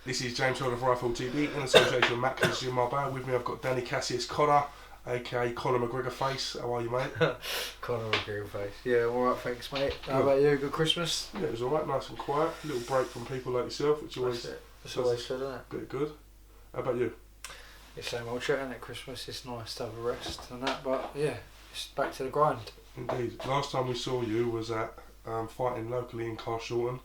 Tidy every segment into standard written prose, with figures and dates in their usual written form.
This is James Holder of Rifle TV in association with Matt Cassius Marbella. With me I've got Danny Cassius Connor, aka Conor McGregor Face. How are you, mate? Conor McGregor Face. Yeah, alright, thanks, mate. How about you? Good Christmas? Yeah, it was alright, nice and quiet. A little break from people like yourself, which always It's always good, isn't it? bit good. How about you? It's same old shit, isn't it? Christmas, it's nice to have a rest and that, but yeah, it's back to the grind. Indeed. Last time we saw you was at fighting locally in Carshalton.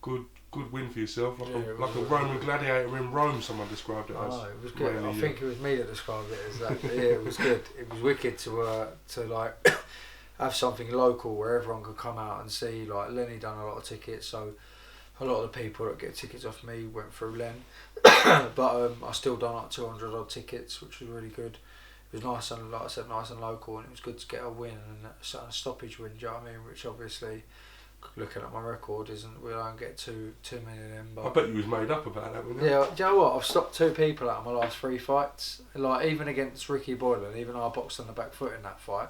Good win for yourself, like a Roman gladiator in Rome. Someone described it as. Oh, it was good. I think it was me that described it as that. Yeah, it was good. It was wicked to like have something local where everyone could come out and see. Like Lenny done a lot of tickets, so a lot of the people that get tickets off me went through Len. But I still done like 200 odd tickets, which was really good. It was nice and, like I said, nice and local, and it was good to get a win and a stoppage win. Do you know what I mean? Which obviously, looking at my record, we don't get too many of them. But I bet you was made up about that, wasn't you? Yeah, do you know what? I've stopped 2 people out of my last 3 fights. Like even against Ricky Boylan, even though I boxed on the back foot in that fight,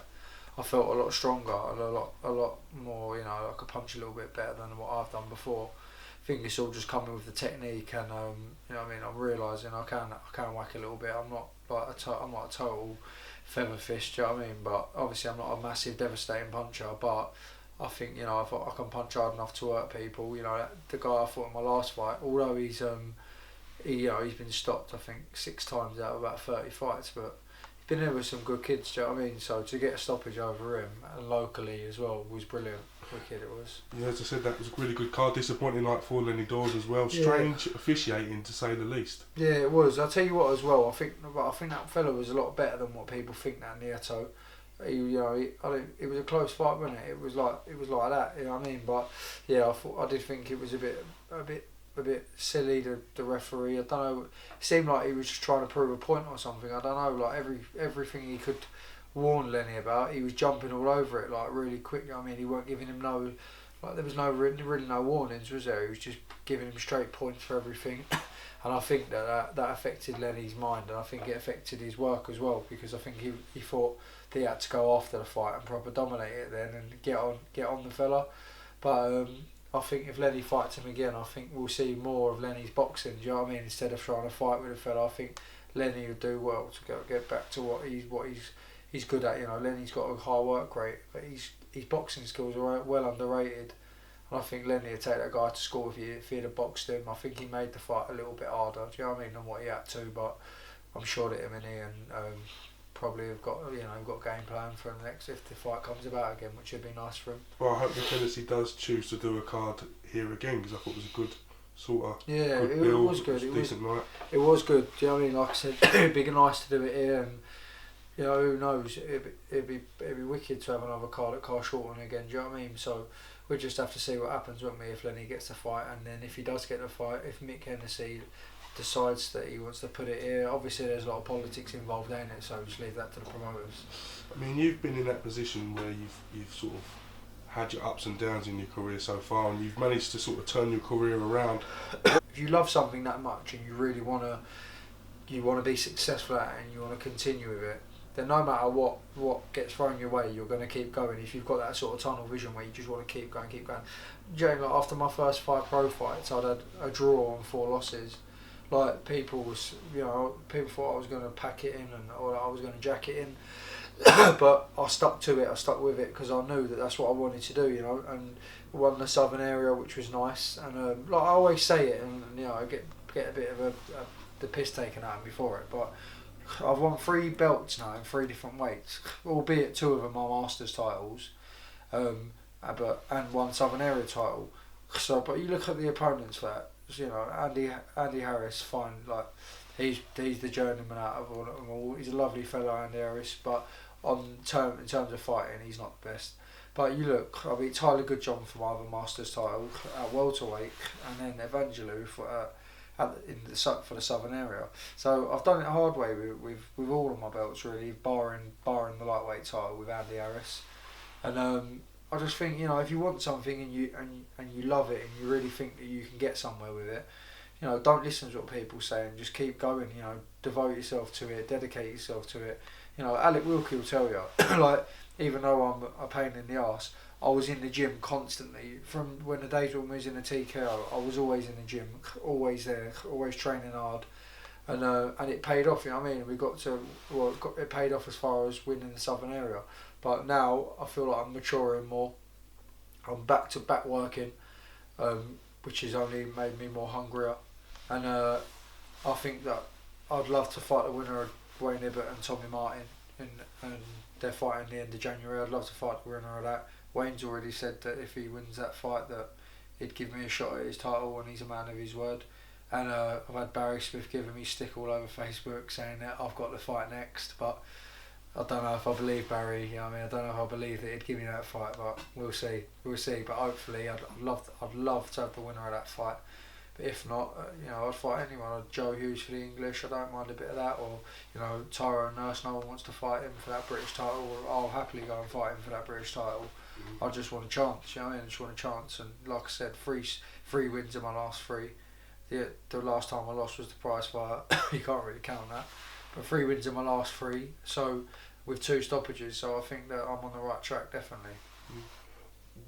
I felt a lot stronger and a lot more. You know, I could punch a little bit better than what I've done before. I think it's all just coming with the technique, and you know what I mean. I'm realising I can whack a little bit. I'm not like I'm not a total feather fist. Do you know what I mean? But obviously I'm not a massive devastating puncher. But I think, you know, if I can punch hard enough to hurt people. You know, the guy I fought in my last fight, although he's he's been stopped I think 6 times out of about 30 fights, but he's been in with some good kids. Do you know what I mean? So to get a stoppage over him and locally as well was brilliant. Wicked it was. Yeah, as I said, that was a really good card. Disappointing night for Lenny Dawes as well. Strange officiating, to say the least. Yeah, it was. I'll tell you what as well. I think that fella was a lot better than what people think. That Nieto, it was a close fight, wasn't it? It was like that. You know what I mean? But yeah, I did think it was a bit silly. The referee. I don't know. It seemed like he was just trying to prove a point or something. I don't know. Like everything he could warn Lenny about, he was jumping all over it like really quick. I mean, he weren't giving him there was really no warnings, was there? He was just giving him straight points for everything. And I think that affected Lenny's mind, and I think it affected his work as well, because I think he thought that he had to go after the fight and proper dominate it then and get on the fella. But I think if Lenny fights him again, I think we'll see more of Lenny's boxing. Do you know what I mean? Instead of trying to fight with the fella, I think Lenny would do well to get back to what he's good at. You know, Lenny's got a high work rate, but his boxing skills are well underrated. And I think Lenny would take that guy to school if he'd have boxed him. I think he made the fight a little bit harder, do you know what I mean, than what he had to. But I'm sure that him and Ian probably have got a game plan for him next if the fight comes about again, which would be nice for him. Well, I hope the Tennessee does choose to do a card here again, because I thought it was a good sort of it build, was good. Decent night. It was good. Do you know what I mean? Like I said, it'd be nice to do it here, and you know, who knows? It'd be wicked to have another card at Carshalton again. Do you know what I mean? So we'll just have to see what happens, won't we? If Lenny gets the fight, and then if he does get the fight, if Mick Hennessy decides that he wants to put it here, obviously there's a lot of politics involved in it, so just leave that to the promoters. I mean, you've been in that position where you've sort of had your ups and downs in your career so far, and you've managed to sort of turn your career around. If you love something that much and you really want to be successful at it and you want to continue with it, then no matter what gets thrown your way, you're going to keep going. If you've got that sort of tunnel vision where you just want to keep going. You know, like after my first 5 pro fights, I'd had a draw and 4 losses. Like people thought I was going to pack it in or I was going to jack it in, but I stuck to it. I stuck with it because I knew that that's what I wanted to do. You know, and won the southern area, which was nice. And like I always say it, and you know, I get a bit of the piss taken out of me for it, but I've won 3 belts now in 3 different weights, albeit 2 of them are Masters titles, and 1 Southern Area title. So, but you look at the opponents for that, you know, Andy Harris, fine, like he's the journeyman out of all of them all. He's a lovely fellow, Andy Harris, but in terms of fighting, he's not the best. But you look, I beat Tyler Goodjohn for my other Masters title at welterweight, and then Evangelou for the southern area. So I've done it the hard way with all of my belts really, barring the lightweight title with Andy Harris. And I just think, you know, if you want something and you love it and you really think that you can get somewhere with it, you know, don't listen to what people say and just keep going. You know, devote yourself to it, dedicate yourself to it. You know, Alec Wilkie will tell you, like, even though I'm a pain in the arse, I was in the gym constantly. From when the days when we was in the TKO, I was always in the gym, always there, always training hard. And it paid off, you know what I mean? We got to, it paid off as far as winning the Southern area. But now I feel like I'm maturing more. I'm back to back working, which has only made me more hungrier. And I think that I'd love to fight the winner of Wayne Hibbert and Tommy Martin, and they're fighting the end of January. I'd love to fight the winner of that. Wayne's already said that if he wins that fight, that he'd give me a shot at his title, and he's a man of his word. And I've had Barry Smith giving me stick all over Facebook saying that I've got the fight next, but I don't know if I believe Barry. You know what I mean, I don't know if I believe that he'd give me that fight, but we'll see. But hopefully, I'd love to have the winner of that fight. But if not, I'd fight anyone. Joe Hughes for the English, I don't mind a bit of that. Or, Tyrone Nurse, no one wants to fight him for that British title. Or I'll happily go and fight him for that British title. I just want a chance, you know what I mean? I just want a chance. And like I said, three wins in my last three. The last time I lost was the prize fight. You can't really count that. But 3 wins in my last 3. So with 2 stoppages. So I think that I'm on the right track, definitely.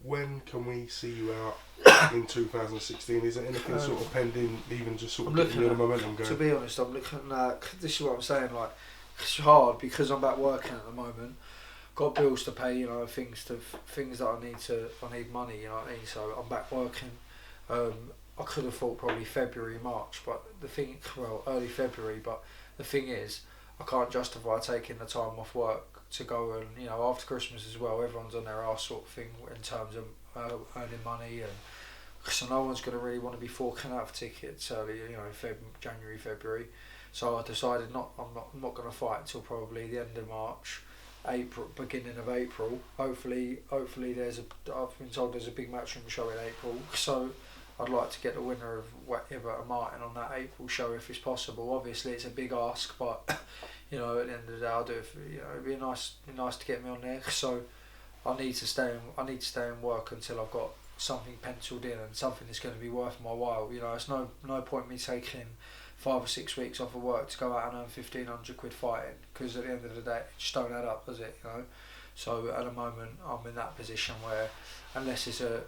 When can we see you out in 2016? Is there anything sort of pending, even just sort of getting the momentum going? To be honest, I'm looking at, this is what I'm saying, like, it's hard because I'm back working at the moment. Got bills to pay, things that I need money, you know what I mean? So I'm back working. I could have thought probably February, March, but early February, but the thing is, I can't justify taking the time off work to go and, after Christmas as well, everyone's on their arse sort of thing in terms of earning money, and so no one's going to really want to be forking out for tickets early, January, February. So I decided I'm not going to fight until probably the end of March, April, beginning of April. Hopefully I've been told there's a big matchroom show in April, so I'd like to get the winner of Hibbert and Martin on that April show if it's possible. Obviously it's a big ask, but at the end of the day I'll do it. It'd be nice to get me on there. So I need to stay in work until I've got something penciled in and something that's going to be worth my while. It's no point me taking 5 or 6 weeks off of work to go out and earn 1,500 quid fighting, because at the end of the day it just don't add up, does it? So at the moment I'm in that position where, unless it's a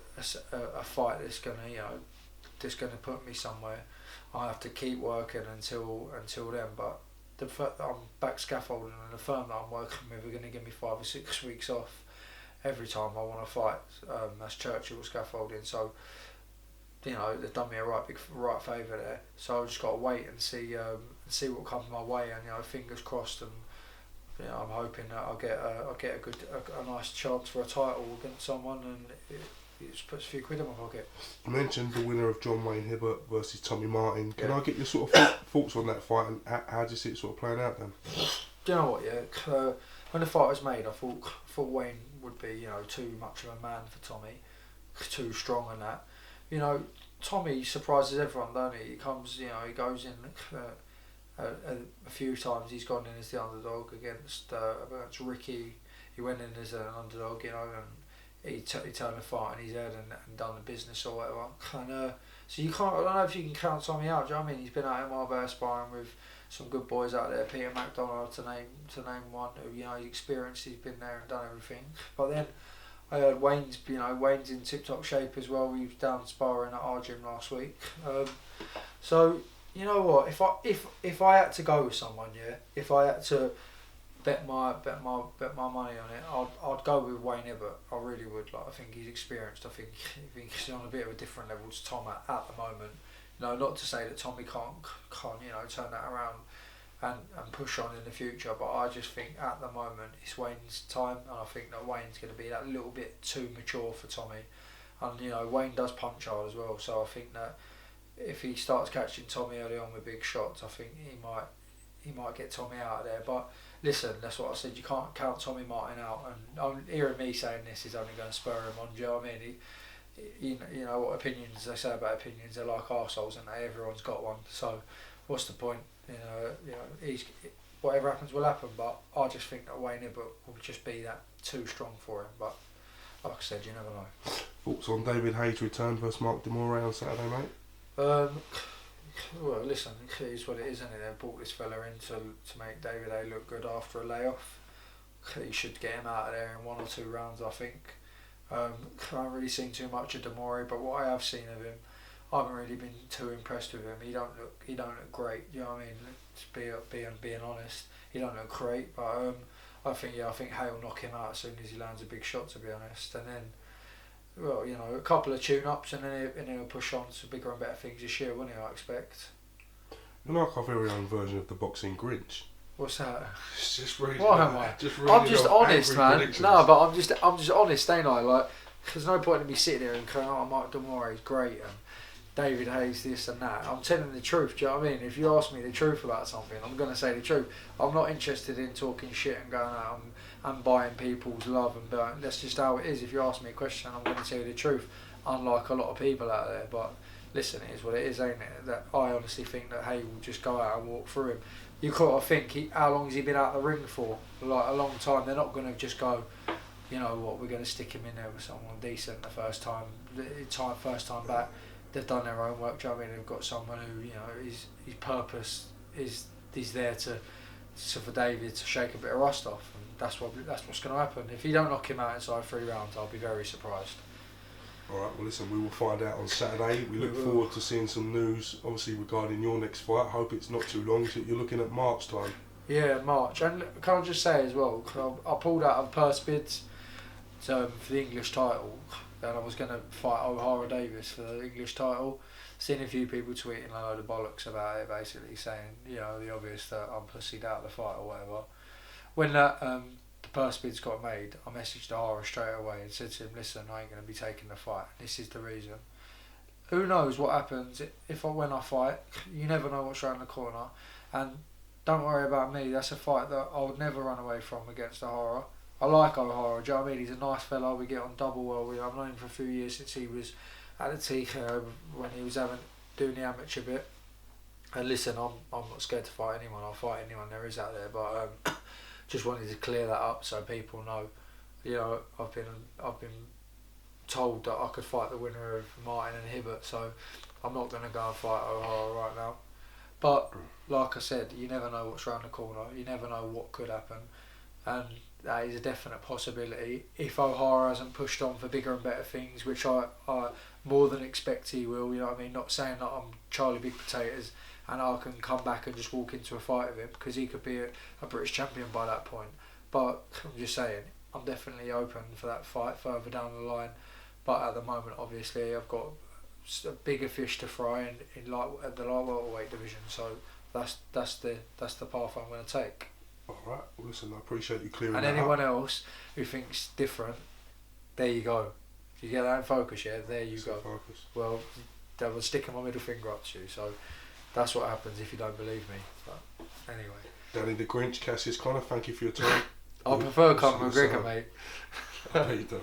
fight that's gonna put me somewhere, I have to keep working until then. But I'm back scaffolding, and the firm that I'm working with are going to give me 5 or 6 weeks off every time I want to fight. That's Churchill Scaffolding. So they've done me a right favour there. So I've just got to wait and see what comes my way, and fingers crossed. And I'm hoping that I'll get a nice chance for a title against someone, and it just puts a few quid in my pocket. You mentioned the winner of John Wayne Hibbert versus Tommy Martin. Can I get your sort of thoughts on that fight, and how do you see it sort of playing out then? Do you know what? Yeah, when the fight was made, I thought Wayne would be too much of a man for Tommy, too strong and that. Tommy surprises everyone, don't he? He comes, he goes in. A few times he's gone in as the underdog against Ricky. He went in as an underdog, and he turned the fight on his head and done the business or whatever. And so you can't. I don't know if you can count Tommy out. Do you know what I mean? He's been out in Marbella sparring with some good boys out there. Peter McDonald to name one who he's experienced. He's been there and done everything. But then I heard Wayne's in tip top shape as well. He was down sparring at our gym last week. So. You know what? If I had to go with someone, if I had to bet my money on it, I'd go with Wayne Hibbert. I really would. I think he's experienced. I think he's on a bit of a different level to Tom at the moment. Not to say that Tommy can't turn that around and push on in the future, but I just think at the moment it's Wayne's time, and I think that Wayne's going to be that little bit too mature for Tommy, and Wayne does punch hard as well, so I think that if he starts catching Tommy early on with big shots, I think he might get Tommy out of there. But listen, that's what I said. You can't count Tommy Martin out. And hearing me saying this is only going to spur him on. Do you know what I mean? You know what opinions they say about opinions. They're like arseholes, and everyone's got one. So what's the point? Whatever happens will happen. But I just think that Wayne Hibbert will just be that too strong for him. But like I said, you never know. Thoughts on David Hayes' return versus Mark Demore on Saturday, mate? Well, listen, it is what it is, isn't it? They've brought this fella in to make David A look good after a layoff. He should get him out of there in 1 or 2 rounds, I think. I haven't really seen too much of Demore, but what I have seen of him, I haven't really been too impressed with him. He don't look great. You know what I mean? Just being honest, he don't look great. But I think Hay will knock him out as soon as he lands a big shot. To be honest, and then, well, you know, a couple of tune-ups, and then he'll push on to bigger and better things this year, won't he? I expect. You like our very own version of the boxing Grinch. What's that? It's just really. What am I? Just I'm just honest, man. No, but I'm just honest, ain't I? Like, there's no point in me sitting here and going, "Oh, Mike Demore is great," and David Hayes this and that. I'm telling the truth. Do you know what I mean? If you ask me the truth about something, I'm gonna say the truth. I'm not interested in talking shit and going out and buying people's love and buying. That's just how it is. If you ask me a question, I'm gonna tell you the truth. Unlike a lot of people out there, but listen, it is what it is, ain't it? That I honestly think that Hay will just go out and walk through him. You got to think, how long has he been out of the ring for? Like a long time. They're not going to just go, you know what, we're going to stick him in there with someone decent the first time back. They've done their own work. Do you know what I mean? They've got someone who, you know, his purpose is there for David to shake a bit of rust off, and that's what's going to happen. If he don't knock him out inside 3 rounds, I'll be very surprised. Alright, well listen, we will find out on Saturday. We look forward to seeing some news, obviously, regarding your next fight. I hope it's not too long, so you're looking at March time. Yeah, March. And can I just say as well, I pulled out of purse bids for the English title, and I was going to fight O'Hara Davis for the English title. Seen a few people tweeting a load of bollocks about it, basically saying, you know, the obvious that I'm pussied out of the fight or whatever. When that the purse bids got made, I messaged O'Hara straight away and said to him, listen, I ain't going to be taking the fight. This is the reason. Who knows what happens when I fight? You never know what's around the corner. And don't worry about me. That's a fight that I would never run away from against O'Hara. I like O'Hara. Do you know what I mean? He's a nice fellow. We get on double well. I've known him for a few years since he was at the TKO when he was doing the amateur bit. And listen, I'm not scared to fight anyone. I'll fight anyone there is out there. But just wanted to clear that up so people know. You know, I've been told that I could fight the winner of Martin and Hibbert, so I'm not going to go and fight O'Hara right now. But like I said, you never know what's around the corner. You never know what could happen, and that is a definite possibility. If O'Hara hasn't pushed on for bigger and better things, which I more than expect he will, you know what I mean? Not saying that I'm Charlie Big Potatoes and I can come back and just walk into a fight with him, because he could be a British champion by that point. But I'm just saying, I'm definitely open for that fight further down the line. But at the moment, obviously, I've got a bigger fish to fry at the light welterweight division. So that's the path I'm going to take. Alright, well listen, I appreciate you clearing that And anyone up. else who thinks different, there you go. If you get that in focus, yeah, there you go. Focus. Well, they will stick my middle finger up to you. So that's what happens if you don't believe me. But anyway. Danny the Grinch, Cassius Connor, thank you for your time. I prefer Conor McGregor, mate. I bet you do.